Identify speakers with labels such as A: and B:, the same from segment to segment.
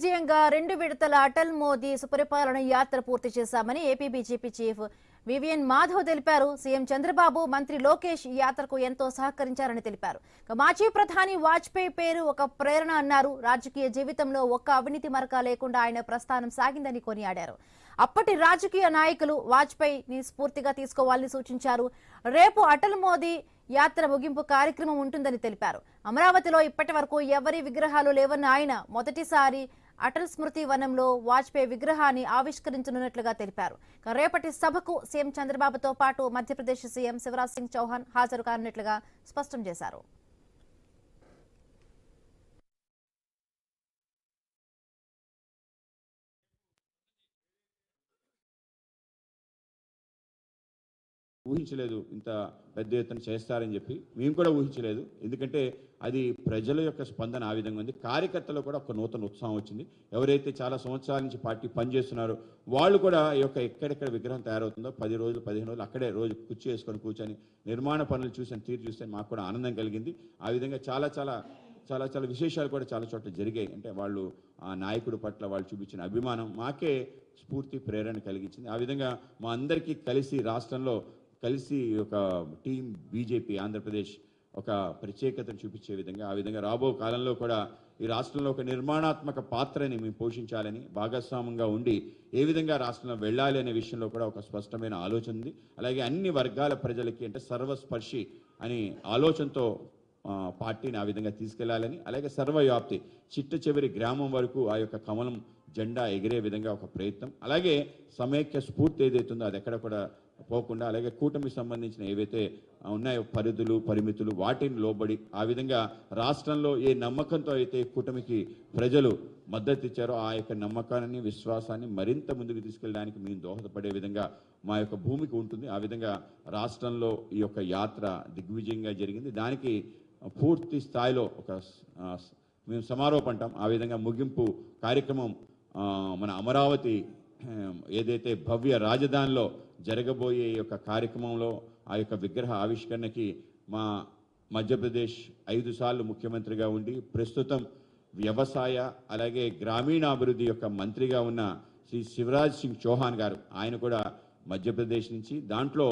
A: దిగ్విజయంగా 2 విడతల అటల్ మోదీ సుపరిపాలన యాత్ర పూర్తి చేశామని AP BJP chief VVN Madhav తెలిపారు. సీఎం చంద్రబాబు, మంత్రి లోకేష్ ఈ యాత్రకు ఎంతో సహకరించారని తెలిపారు. మాజీ ప్రధాని వాజ్పేయి పేరు ఒక ప్రేరణ అన్నారు. రాజకీయ జీవితంలో ఒక్క అవినీతి మరక లేకుండా ఆయన ప్రస్థానం సాగిందని కొనియాడారు. అప్పటి రాజకీయ నాయకులు వాజ్పేయిని స్ఫూర్తిగా తీసుకోవాలని సూచించారు. రేపు అటల్ మోదీ యాత్ర ముగింపు కార్యక్రమం ఉంటుందని తెలిపారు. అమరావతిలో ఇప్పటి వరకు ఎవరి విగ్రహాలు లేవన్న ఆయన మొదటిసారి అటల్ స్మృతి వనంలో వాజ్పేయి విగ్రహాన్ని ఆవిష్కరించనున్నట్లుగా తెలిపారు. రేపటి సభకు సీఎం చంద్రబాబుతో పాటు మధ్యప్రదేశ్ సీఎం శివరాజ్ సింగ్ చౌహాన్ హాజరు కానున్నట్లుగా స్పష్టం చేశారు.
B: ఊహించలేదు ఇంత పెద్ద ఎత్తున చేస్తారని చెప్పి. మేము కూడా ఊహించలేదు. ఎందుకంటే అది ప్రజల యొక్క స్పందన ఆ విధంగా ఉంది. కార్యకర్తలు కూడా ఒక నూతన ఉత్సాహం వచ్చింది. ఎవరైతే చాలా సంవత్సరాల నుంచి పార్టీ పనిచేస్తున్నారో వాళ్ళు కూడా ఈ యొక్క ఎక్కడెక్కడ విగ్రహం తయారవుతుందో 10 రోజులు 15 రోజులు అక్కడే రోజు కుర్చీ వేసుకొని కూర్చొని నిర్మాణ పనులు తీరు చూస్తే మాకు కూడా ఆనందం కలిగింది. ఆ విధంగా చాలా చాలా చాలా చాలా విశేషాలు కూడా చాలా చోట్ల జరిగాయి. అంటే వాళ్ళు ఆ నాయకుడి పట్ల వాళ్ళు చూపించిన అభిమానం మాకే స్ఫూర్తి, ప్రేరణ కలిగించింది. ఆ విధంగా మా అందరికీ కలిసి రాష్ట్రంలో కలిసి ఒక టీం బీజేపీ ఆంధ్రప్రదేశ్ ఒక ప్రత్యేకతను చూపించే విధంగా, ఆ విధంగా రాబో కాలంలో కూడా ఈ రాష్ట్రంలో ఒక నిర్మాణాత్మక పాత్రని మేము పోషించాలని, భాగస్వామ్యంగా ఉండి ఏ విధంగా రాష్ట్రంలో వెళ్ళాలి అనే విషయంలో కూడా ఒక స్పష్టమైన ఆలోచన ఉంది. అలాగే అన్ని వర్గాల ప్రజలకి అంటే సర్వస్పర్శి అనే ఆలోచనతో పార్టీని ఆ విధంగా తీసుకెళ్లాలని, అలాగే సర్వవ్యాప్తి చిట్ట చివరి గ్రామం వరకు ఆ యొక్క కమలం జెండా ఎగిరే విధంగా ఒక ప్రయత్నం, అలాగే సమైక్య స్ఫూర్తి ఏదైతుందో అది ఎక్కడ కూడా పోకుండా, అలాగే కూటమికి సంబంధించిన ఏవైతే ఉన్నాయో పరిధులు పరిమితులు వాటిని లోబడి ఆ విధంగా రాష్ట్రంలో ఏ నమ్మకంతో అయితే కూటమికి ప్రజలు మద్దతు ఇచ్చారో ఆ యొక్క నమ్మకాన్ని, విశ్వాసాన్ని మరింత ముందుకు తీసుకెళ్ళడానికి మేము దోహదపడే విధంగా మా యొక్క భూమికి ఉంటుంది. ఆ విధంగా రాష్ట్రంలో ఈ యొక్క యాత్ర దిగ్విజయంగా జరిగింది. దానికి పూర్తి స్థాయిలో ఒక మేము సమారోపణ అంటాం, ఆ విధంగా ముగింపు కార్యక్రమం మన అమరావతి ఏదైతే భవ్య రాజధానిలో జరగబోయే ఈ యొక్క కార్యక్రమంలో ఆ యొక్క విగ్రహ ఆవిష్కరణకి మా మధ్యప్రదేశ్ 5 సార్లు ముఖ్యమంత్రిగా ఉండి ప్రస్తుతం వ్యవసాయ అలాగే గ్రామీణాభివృద్ధి యొక్క మంత్రిగా ఉన్న శ్రీ శివరాజ్ సింగ్ చౌహాన్ గారు, ఆయన కూడా మధ్యప్రదేశ్ నుంచి, దాంట్లో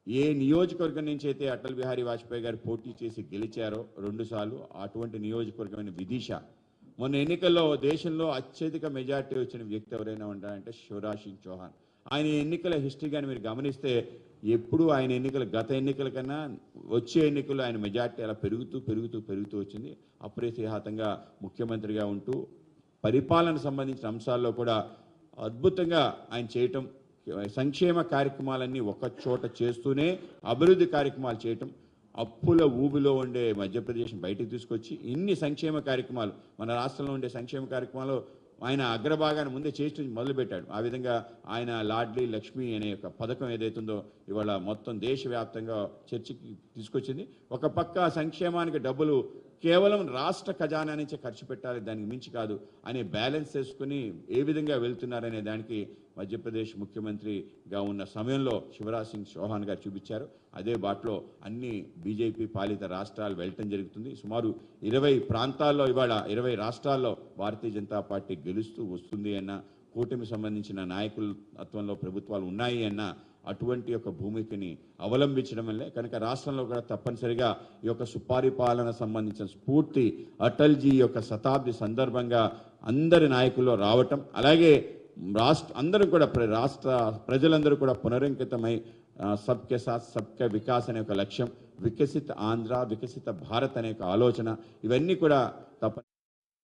B: ఏ నియోజకవర్గం నుంచి అయితే అటల్ బిహారీ వాజ్పేయి గారు పోటీ చేసి గెలిచారో 2 సార్లు, అటువంటి నియోజకవర్గమైన విదిశా. మొన్న ఎన్నికల్లో దేశంలో అత్యధిక మెజార్టీ వచ్చిన వ్యక్తి ఎవరైనా ఉంటారంటే శివరాజ్ సింగ్ చౌహాన్. ఆయన ఎన్నికల హిస్టరీ కానీ మీరు గమనిస్తే ఎప్పుడు ఆయన గత ఎన్నికల కన్నా వచ్చే ఎన్నికల్లో ఆయన మెజార్టీ అలా పెరుగుతూ వచ్చింది. అప్రతిహతంగా ముఖ్యమంత్రిగా ఉంటూ పరిపాలన సంబంధించిన అంశాల్లో కూడా అద్భుతంగా ఆయన చేయటం, సంక్షేమ కార్యక్రమాలన్నీ ఒక చోట చేస్తూనే అభివృద్ధి కార్యక్రమాలు చేయటం, అప్పుల ఊబిలో ఉండే మధ్యప్రదేశ్ బయటకు తీసుకొచ్చి ఇన్ని సంక్షేమ కార్యక్రమాలు, మన రాష్ట్రంలో ఉండే సంక్షేమ కార్యక్రమాలు ఆయన అగ్రభాగాన్ని ముందే చేసి మొదలుపెట్టాడు. ఆ విధంగా ఆయన లాడ్లీ లక్ష్మి అనే ఒక పథకం ఏదైతుందో ఇవాళ మొత్తం దేశవ్యాప్తంగా చర్చకి తీసుకొచ్చింది. ఒక పక్క సంక్షేమానికి డబ్బులు కేవలం రాష్ట్ర ఖజానా నుంచే ఖర్చు పెట్టాలి, దానికి మించి కాదు అనే బ్యాలెన్స్ చేసుకుని ఏ విధంగా వెళ్తున్నారనే దానికి మధ్యప్రదేశ్ ముఖ్యమంత్రిగా ఉన్న సమయంలో శివరాజ్ సింగ్ చౌహాన్ గారు చూపించారు. అదే బాటలో అన్ని బీజేపీ పాలిత రాష్ట్రాలు వెళ్ళటం జరుగుతుంది. సుమారు 20 ప్రాంతాల్లో ఇవాళ 20 రాష్ట్రాల్లో భారతీయ జనతా పార్టీ గెలుస్తూ వస్తుంది అన్న, కూటమి సంబంధించిన నాయకులత్వంలో ప్రభుత్వాలు ఉన్నాయి అన్న అటువంటి యొక్క భూమికని అవలంబించడం వల్లే కనుక రాష్ట్రంలో కూడా తప్పనిసరిగా ఈ యొక్క సుపరిపాలన సంబంధించిన స్ఫూర్తి అటల్జీ యొక్క శతాబ్ది సందర్భంగా అందరి నాయకుల్లో రావటం, అలాగే అందరూ కూడా రాష్ట్ర ప్రజలందరూ కూడా పునరంకితమై సబ్కే సాత్ సబ్కే వికాస్ అనే ఒక లక్ష్యం, వికసిత ఆంధ్ర వికసిత భారత్ అనే ఒక ఆలోచన, ఇవన్నీ కూడా